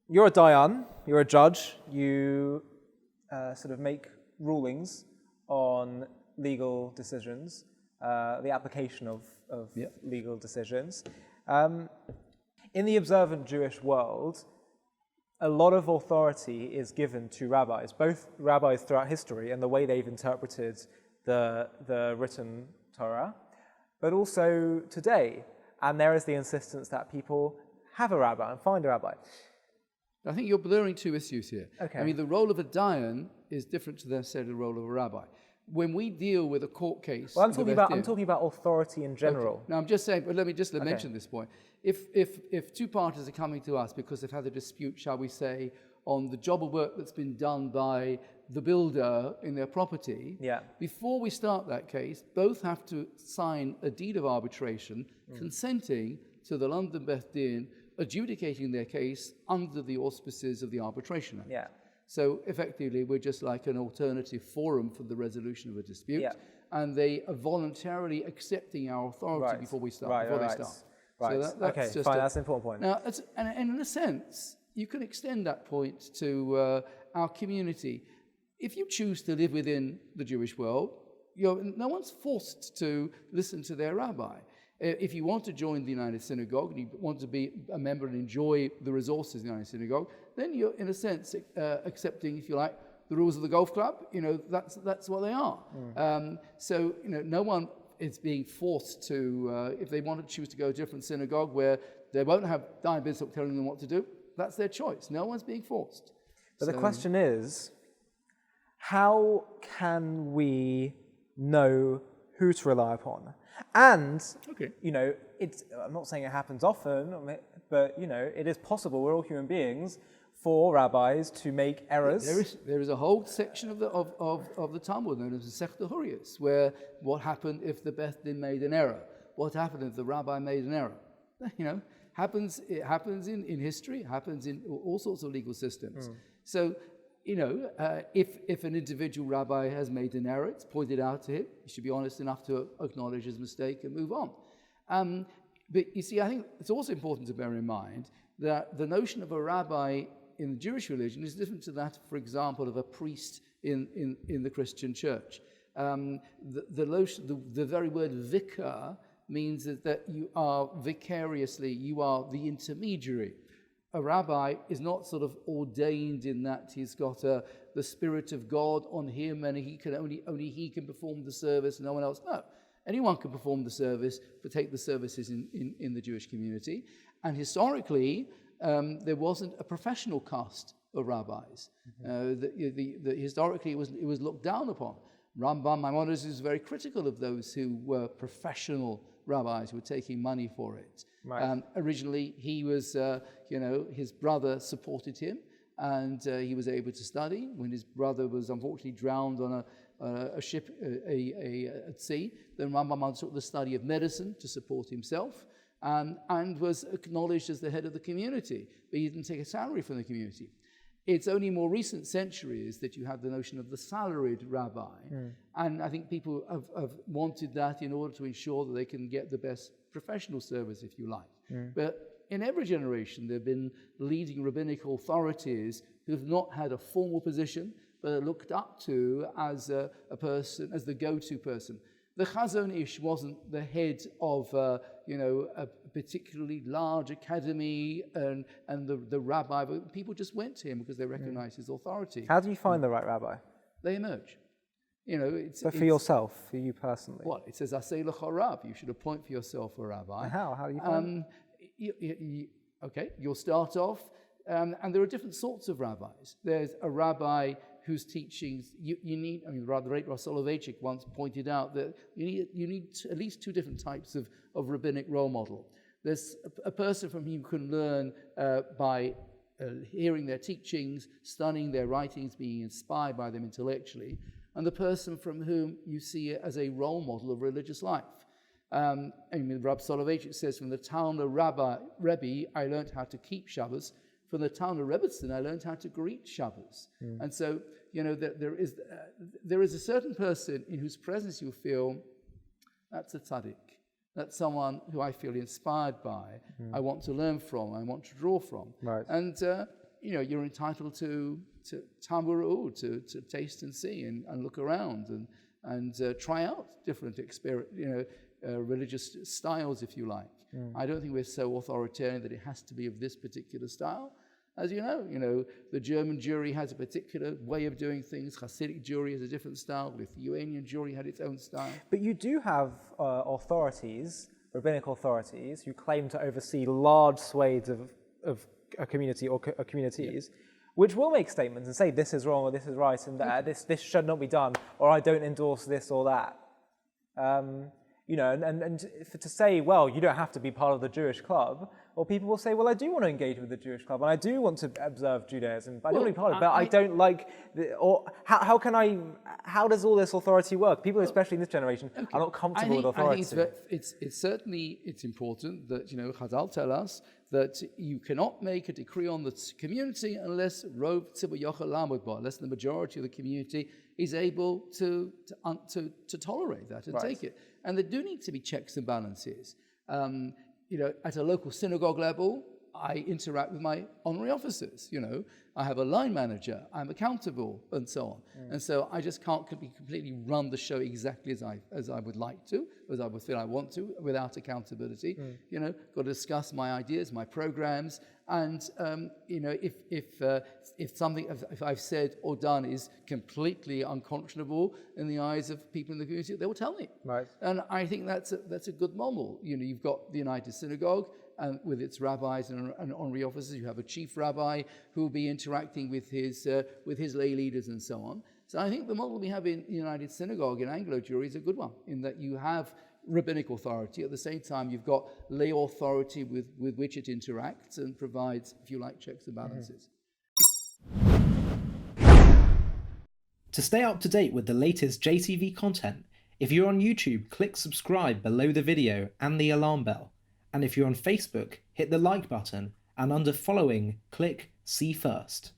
you're a Dayan, you're a judge, you sort of make rulings on legal decisions, the application of legal decisions. In the observant Jewish world, a lot of authority is given to rabbis, both rabbis throughout history and the way they've interpreted the written Torah, but also today. And there is the insistence that people have a rabbi and find a rabbi. I think you're blurring two issues here. Okay. I mean, the role of a Dayan is different to necessarily the role of a rabbi. When we deal with a court case... Well, I'm talking about authority in general. Okay. Now, I'm just saying, but let me just mention this point. If two parties are coming to us because they've had a dispute, shall we say, on the job of work that's been done by the builder in their property, before we start that case, both have to sign a deed of arbitration consenting to the London Beth Din adjudicating their case under the auspices of the Arbitration Act. Yeah. So effectively, we're just like an alternative forum for the resolution of a dispute, and they are voluntarily accepting our authority before we start. Right. So that's just that's an important point. Now, and in a sense, you can extend that point to our community. If you choose to live within the Jewish world, no one's forced to listen to their rabbi. If you want to join the United Synagogue and you want to be a member and enjoy the resources of the United Synagogue, then you're, in a sense, accepting, if you like, the rules of the golf club. That's what they are. So, no one is being forced to, if they want to choose to go to a different synagogue where they won't have Dayan Binstock telling them what to do, that's their choice. No one's being forced. But the question is, how can we know who to rely upon? And, I'm not saying it happens often, but, it is possible, we're all human beings, for rabbis to make errors. There is a whole section of the Talmud known as the Sechta Hurrius, where what happened if the Beth Din made an error? What happened if the rabbi made an error? It happens in history, it happens in all sorts of legal systems. So, if an individual rabbi has made an error, it's pointed out to him, he should be honest enough to acknowledge his mistake and move on. But you see, I think it's also important to bear in mind that the notion of a rabbi in the Jewish religion is different to that, for example, of a priest in the Christian church. The very word vicar means that you are vicariously, you are the intermediary. A rabbi is not sort of ordained in that he's got the Spirit of God on him and he can only he can perform the service and no one else. No, anyone can perform the service, partake the services in the Jewish community. And historically, there wasn't a professional caste of rabbis. Historically, it was looked down upon. Rambam Maimonides is very critical of those who were professional rabbis who were taking money for it. Right. Originally, he was, his brother supported him, and he was able to study. When his brother was unfortunately drowned on a ship at sea, then Rambam undertook the study of medicine to support himself, and was acknowledged as the head of the community, but he didn't take a salary from the community. It's only more recent centuries that you have the notion of the salaried rabbi. And I think people have wanted that in order to ensure that they can get the best professional service, if you like. But in every generation, there have been leading rabbinic authorities who have not had a formal position, but are looked up to as a person, as the go-to person. The Chazon Ish wasn't the head of a particularly large academy and the rabbi, but people just went to him because they recognized his authority. How do you find the right rabbi? They emerge. But for yourself, for you personally? What? It says, Aseh lecha rab. You should appoint for yourself a rabbi. How? How do you find you'll start off, and there are different sorts of rabbis. There's a rabbi whose teachings you need. I mean, the late Rav Soloveitchik once pointed out that you need at least two different types of rabbinic role model. There's a person from whom you can learn by hearing their teachings, studying their writings, being inspired by them intellectually, and the person from whom you see it as a role model of religious life. Rav Soloveitchik says, from the town of Rebbe, I learned how to keep Shabbos. From the town of Rebbetzin, I learned how to greet Shabbos. And so, there is a certain person in whose presence you feel, that's a tzaddik. That's someone who I feel inspired by, I want to learn from, I want to draw from. Right. And, you're entitled to tamuru, to taste and see and look around and try out different religious styles, if you like. I don't think we're so authoritarian that it has to be of this particular style. As you know, the German Jewry has a particular way of doing things. Hasidic Jewry has a different style. Lithuanian Jewry had its own style. But you do have authorities, rabbinic authorities, who claim to oversee large swathes of a community or communities, which will make statements and say this is wrong or this is right and that this should not be done, or I don't endorse this or that. To say, well, you don't have to be part of the Jewish club, or people will say, well, I do want to engage with the Jewish club and I do want to observe Judaism, but I don't want to be part of it, but I don't like, how does all this authority work? People, especially in this generation, are not comfortable with authority. I think it's important that, Chazal tell us that you cannot make a decree on the community unless unless the majority of the community is able to tolerate that and take it. And there do need to be checks and balances. At a local synagogue level, I interact with my honorary officers. I have a line manager, I'm accountable, and so on. And so I just can't completely run the show exactly as I would like to, as I would feel I want to, without accountability. Got to discuss my ideas, my programs, and if I've said or done is completely unconscionable in the eyes of people in the community, they will tell me. Right. And I think that's a good model. You've got the United Synagogue, and with its rabbis and honorary officers. You have a chief rabbi who will be interacting with his lay leaders and so on. So I think the model we have in the United Synagogue in Anglo Jewry is a good one, in that you have rabbinic authority. At the same time, you've got lay authority with which it interacts and provides, if you like, checks and balances. To stay up to date with the latest JTV content, if you're on YouTube, click subscribe below the video and the alarm bell. And if you're on Facebook, hit the like button, and under following, click see first.